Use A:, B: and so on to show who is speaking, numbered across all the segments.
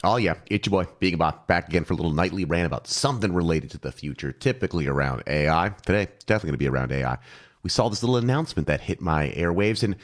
A: Oh yeah, it's your boy, Being Bot, back again for a little nightly rant about something related to the future, typically around AI. Today, it's definitely going to be around AI. We saw this little announcement that hit my airwaves, and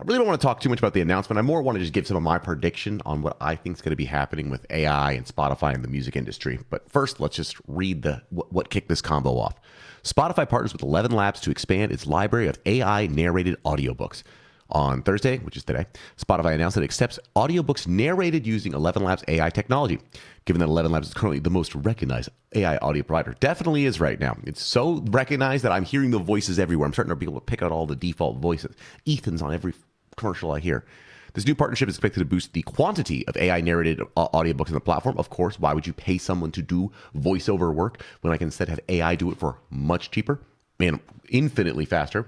A: I really don't want to talk too much about the announcement. I more want to just give some of my prediction on what I think is going to be happening with AI and Spotify and the music industry. But first, let's just read what kicked this combo off. Spotify partners with Elevenlabs to expand its library of AI narrated audiobooks. On Thursday, which is today, Spotify announced that it accepts audiobooks narrated using Elevenlabs AI technology. Given that Elevenlabs is currently the most recognized AI audio provider, definitely is right now. It's so recognized that I'm hearing the voices everywhere. I'm starting to be able to pick out all the default voices. Ethan's on every commercial I hear. This new partnership is expected to boost the quantity of AI narrated audiobooks on the platform. Of course, why would you pay someone to do voiceover work when I can instead have AI do it for much cheaper and infinitely faster?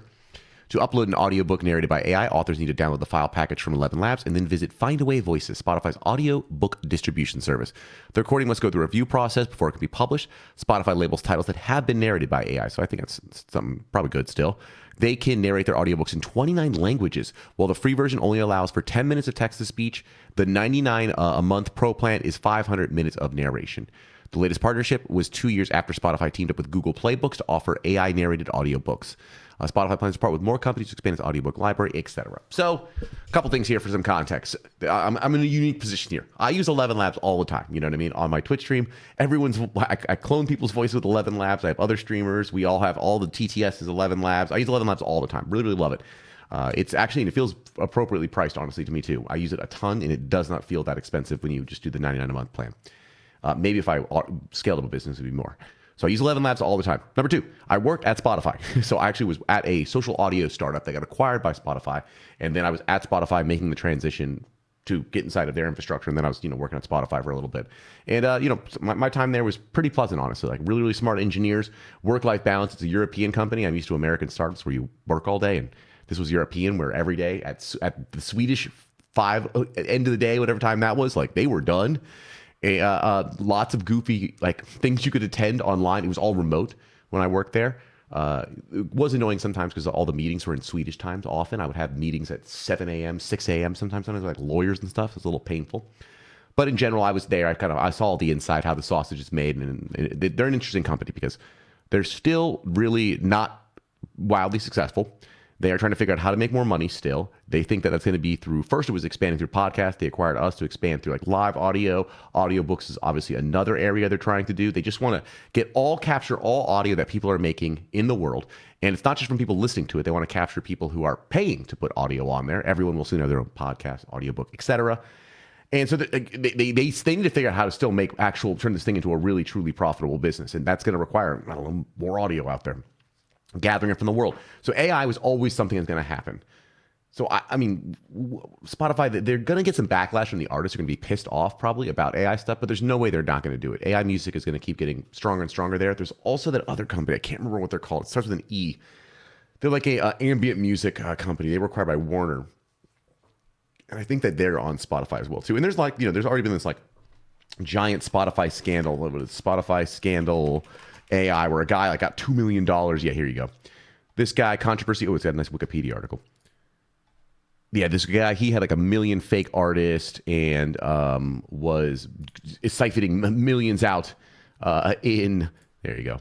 A: To upload an audiobook narrated by AI, authors need to download the file package from Elevenlabs and then visit Findaway Voices, Spotify's audiobook distribution service. The recording must go through a review process before it can be published. Spotify labels titles that have been narrated by AI, so I think that's something probably good still. They can narrate their audiobooks in 29 languages, while the free version only allows for 10 minutes of text-to-speech. The $99 a month pro plan is 500 minutes of narration. The latest partnership was 2 years after Spotify teamed up with Google Play Books to offer AI-narrated audiobooks. Spotify plans to partner with more companies to expand its audiobook library, etc. So, a couple things here for some context. I'm in a unique position here. I use Elevenlabs all the time. You know what I mean? On my Twitch stream, I clone people's voices with Elevenlabs. I have other streamers. We all have all the TTS is Elevenlabs. I use Elevenlabs all the time. Really, really love it. It's actually, and it feels appropriately priced, honestly, to me too. I use it a ton, and it does not feel that expensive when you just do the $99 a month plan. Maybe if I scaled up a business, it'd be more. So I use Elevenlabs all the time. Number two, I worked at Spotify. So I actually was at a social audio startup that got acquired by Spotify. And then I was at Spotify making the transition to get inside of their infrastructure. And then I was, working at Spotify for a little bit. And, my time there was pretty pleasant, honestly. Like really, really smart engineers, work-life balance. It's a European company. I'm used to American startups where you work all day. And this was European, where every day at the Swedish end of the day, whatever time that was, like they were done. Lots of goofy things you could attend online. It was all remote when I worked there. It was annoying sometimes because all the meetings were in Swedish times. Often I would have meetings at 7 a.m., 6 a.m. Sometimes like lawyers and stuff. It was a little painful. But in general, I was there. I saw the inside, how the sausage is made, and they're an interesting company because they're still really not wildly successful. They are trying to figure out how to make more money still. They think that that's going to be through, first it was expanding through podcasts. They acquired us to expand through live audio. Audiobooks is obviously another area they're trying to do. They just want to capture all audio that people are making in the world. And it's not just from people listening to it. They want to capture people who are paying to put audio on there. Everyone will soon have their own podcast, audiobook, etc. And so they need to figure out how to still turn this thing into a really, truly profitable business. And that's going to require, more audio out there. Gathering it from the world. So AI was always something that's going to happen. So, Spotify, they're going to get some backlash from the artists. They're going to be pissed off probably about AI stuff, but there's no way they're not going to do it. AI music is going to keep getting stronger and stronger there. There's also that other company. I can't remember what they're called. It starts with an E. They're like a ambient music company. They were acquired by Warner. And I think that they're on Spotify as well, too. And there's there's already been this giant Spotify scandal. What was it? Spotify scandal AI, where a guy got $2 million. Yeah, here you go. This guy, controversy. Oh, it's got a nice Wikipedia article. Yeah, this guy, he had 1 million fake artists and was siphoning millions out there you go.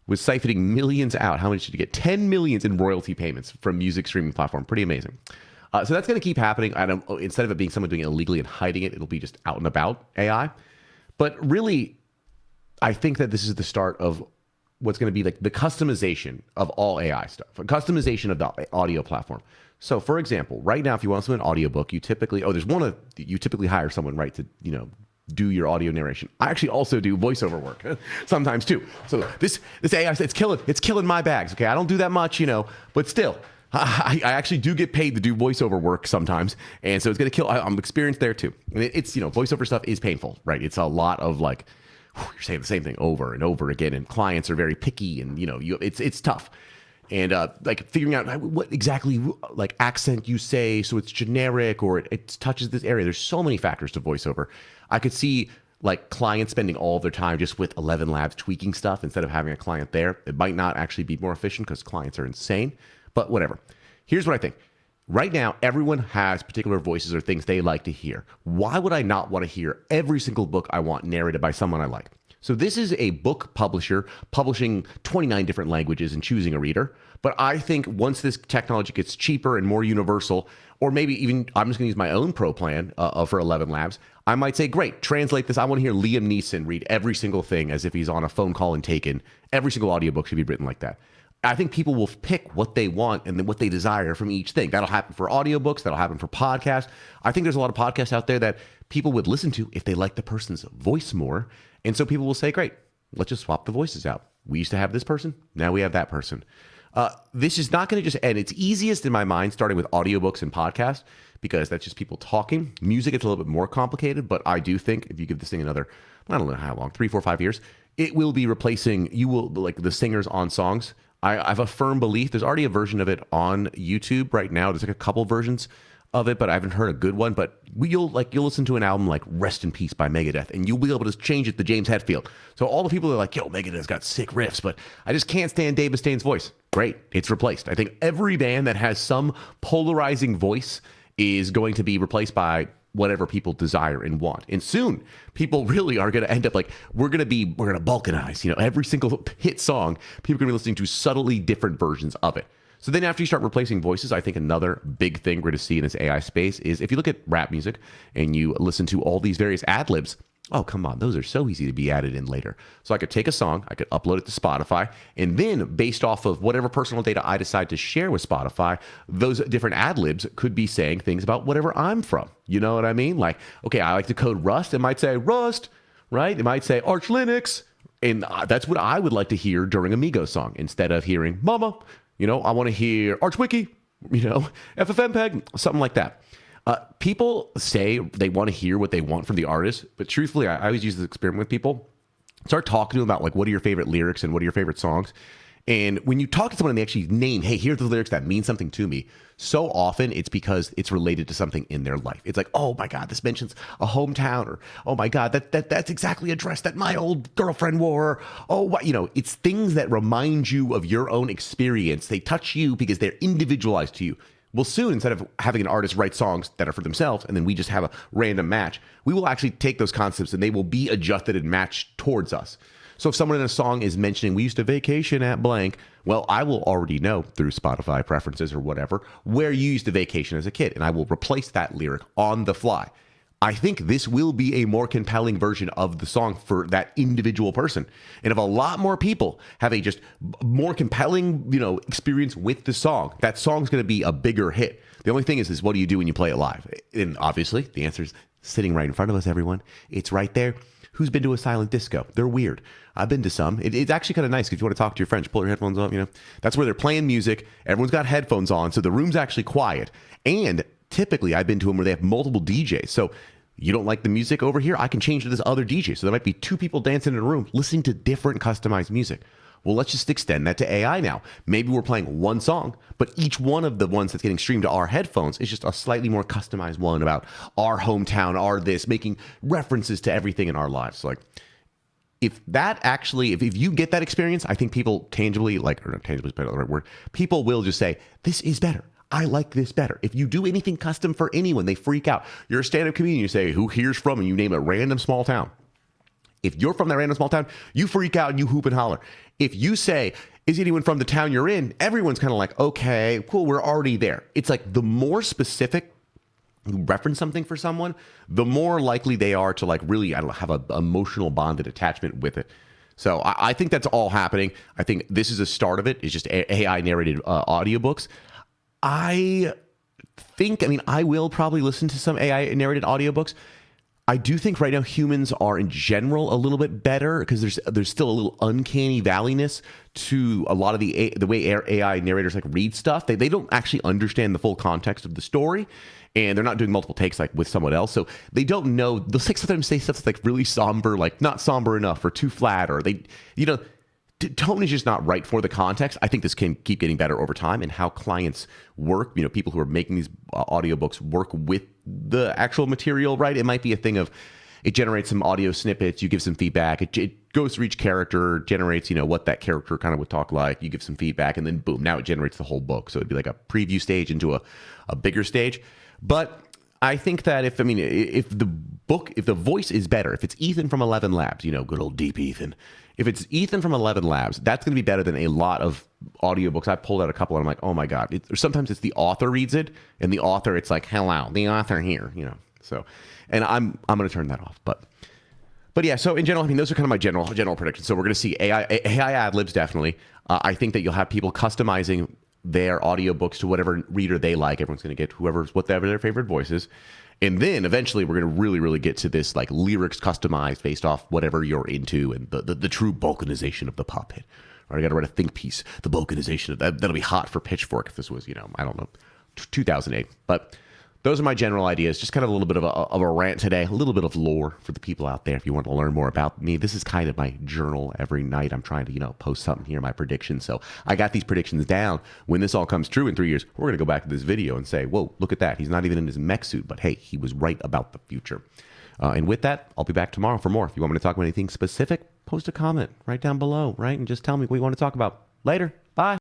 A: Was siphoning millions out. How much did he get? 10 millions in royalty payments from music streaming platform. Pretty amazing. So that's going to keep happening. Instead of it being someone doing it illegally and hiding it, it'll be just out and about AI. But really, I think that this is the start of what's going to be the customization of all AI stuff, a customization of the audio platform. So, for example, right now, if you want to do an audiobook, you typically hire someone, right, to do your audio narration. I actually also do voiceover work sometimes too. So this AI, it's killing my bags. Okay, I don't do that much, but still, I actually do get paid to do voiceover work sometimes, and so it's going to kill. I'm experienced there too, and it's voiceover stuff is painful, right? It's a lot of you're saying the same thing over and over again, and clients are very picky, and it's tough. And figuring out what exactly accent you say so it's generic or it touches this area. There's so many factors to voiceover. I could see clients spending all of their time just with Elevenlabs tweaking stuff instead of having a client there. It might not actually be more efficient because clients are insane, but whatever. Here's what I think. Right now, everyone has particular voices or things they like to hear. Why would I not want to hear every single book I want narrated by someone I like? So this is a book publisher publishing 29 different languages and choosing a reader. But I think once this technology gets cheaper and more universal, or maybe even I'm just going to use my own pro plan for Elevenlabs, I might say, great, translate this. I want to hear Liam Neeson read every single thing as if he's on a phone call in Taken. Every single audiobook should be written like that. I think people will pick what they want and then what they desire from each thing. That'll happen for audiobooks. That'll happen for podcasts. I think there's a lot of podcasts out there that people would listen to if they like the person's voice more. And so people will say, great, let's just swap the voices out. We used to have this person. Now we have that person. This is not going to just end. It's easiest in my mind starting with audiobooks and podcasts because that's just people talking. Music, it's a little bit more complicated, but I do think if you give this thing another, I don't know how long, 3, 4, 5 years, it will be replacing, you will, like the singers on songs. I have a firm belief. There's already a version of it on YouTube right now. There's like a couple versions of it, but I haven't heard a good one. But you'll listen to an album like "Rest in Peace" by Megadeth, and you'll be able to change it to James Hetfield. So all the people are like, "Yo, Megadeth's got sick riffs, but I just can't stand Dave Mustaine's voice." Great, it's replaced. I think every band that has some polarizing voice is going to be replaced by whatever people desire and want. And soon people really are going to end up like, we're going to balkanize, every single hit song, people are going to be listening to subtly different versions of it. So then after you start replacing voices, I think another big thing we're going to see in this AI space is if you look at rap music and you listen to all these various ad libs, oh, come on, those are so easy to be added in later. So I could take a song, I could upload it to Spotify, and then based off of whatever personal data I decide to share with Spotify, those different ad libs could be saying things about whatever I'm from. You know what I mean? Like, okay, I like to code Rust. It might say Rust, right? It might say Arch Linux. And that's what I would like to hear during a Migos song instead of hearing Mama. I want to hear Arch Wiki, FFmpeg, something like that. People say they want to hear what they want from the artist, but truthfully, I always use this experiment with people. Start talking to them about like, what are your favorite lyrics and what are your favorite songs? And when you talk to someone and they actually name, hey, here's the lyrics that mean something to me, so often it's because it's related to something in their life. It's like, oh my God, this mentions a hometown, or oh my God, that's exactly a dress that my old girlfriend wore. Oh, what, it's things that remind you of your own experience. They touch you because they're individualized to you. Well, soon, instead of having an artist write songs that are for themselves and then we just have a random match, we will actually take those concepts and they will be adjusted and matched towards us. So if someone in a song is mentioning, we used to vacation at blank, well, I will already know through Spotify preferences or whatever, where you used to vacation as a kid, and I will replace that lyric on the fly. I think this will be a more compelling version of the song for that individual person. And if a lot more people have a just more compelling, experience with the song, that song's going to be a bigger hit. The only thing is what do you do when you play it live? And obviously, the answer is sitting right in front of us, everyone. It's right there. Who's been to a silent disco? They're weird. I've been to some. It's actually kind of nice if you want to talk to your friends, pull your headphones off, That's where they're playing music. Everyone's got headphones on, so the room's actually quiet. And typically, I've been to them where they have multiple DJs. So you don't like the music over here? I can change to this other DJ. So there might be 2 people dancing in a room listening to different customized music. Well, let's just extend that to AI now. Maybe we're playing one song, but each one of the ones that's getting streamed to our headphones is just a slightly more customized one about our hometown, our this, making references to everything in our lives. Like, if you get that experience, I think people tangibly, or not tangibly is probably not the right word, people will just say, this is better. I like this better. If you do anything custom for anyone, they freak out. You're a stand-up comedian, you say, who here's from, and you name a random small town. If you're from that random small town, you freak out and you hoop and holler. If you say, is anyone from the town you're in? Everyone's kind of like, okay, cool, we're already there. It's like the more specific you reference something for someone, the more likely they are to really, have an emotional bonded attachment with it. So I think that's all happening. I think this is a start of it. It's just AI narrated audiobooks. I will probably listen to some AI narrated audiobooks. I do think right now humans are in general a little bit better because there's still a little uncanny valleyness to a lot of the way AI narrators read stuff. They don't actually understand the full context of the story, and they're not doing multiple takes with someone else, so they don't know. They'll sometimes say stuff that's really somber, not somber enough or too flat, or tone is just not right for the context. I think this can keep getting better over time, and how clients work, people who are making these audiobooks work with the actual material, right? It might be a thing of, it generates some audio snippets. You give some feedback. It goes through each character, generates, what that character kind of would talk like. You give some feedback, and then boom, now it generates the whole book. So it'd be like a preview stage into a bigger stage. But I think that if the voice is better, if it's Ethan from Elevenlabs, good old deep Ethan. If it's Ethan from Elevenlabs, that's going to be better than a lot of audiobooks. I pulled out a couple and I'm like, oh my God. Sometimes it's the author reads it, and the author, it's like, hello, the author here, So, and I'm going to turn that off. But yeah, so in general, those are kind of my general predictions. So we're going to see AI ad libs, definitely. I think that you'll have people customizing their audiobooks to whatever reader they like. Everyone's going to get whatever their favorite voice is. And then eventually we're going to really, really get to this like lyrics customized based off whatever you're into and the true balkanization of the puppet. All right, I got to write a think piece, the balkanization of that. That'll be hot for Pitchfork if this was, I don't know, 2008. But those are my general ideas. Just kind of a little bit of a rant today, a little bit of lore for the people out there. If you want to learn more about me, this is kind of my journal every night. I'm trying to, post something here, my predictions. So I got these predictions down. When this all comes true in 3 years, we're going to go back to this video and say, whoa, look at that. He's not even in his mech suit, but hey, he was right about the future. And with that, I'll be back tomorrow for more. If you want me to talk about anything specific, post a comment right down below, right? And just tell me what you want to talk about. Later.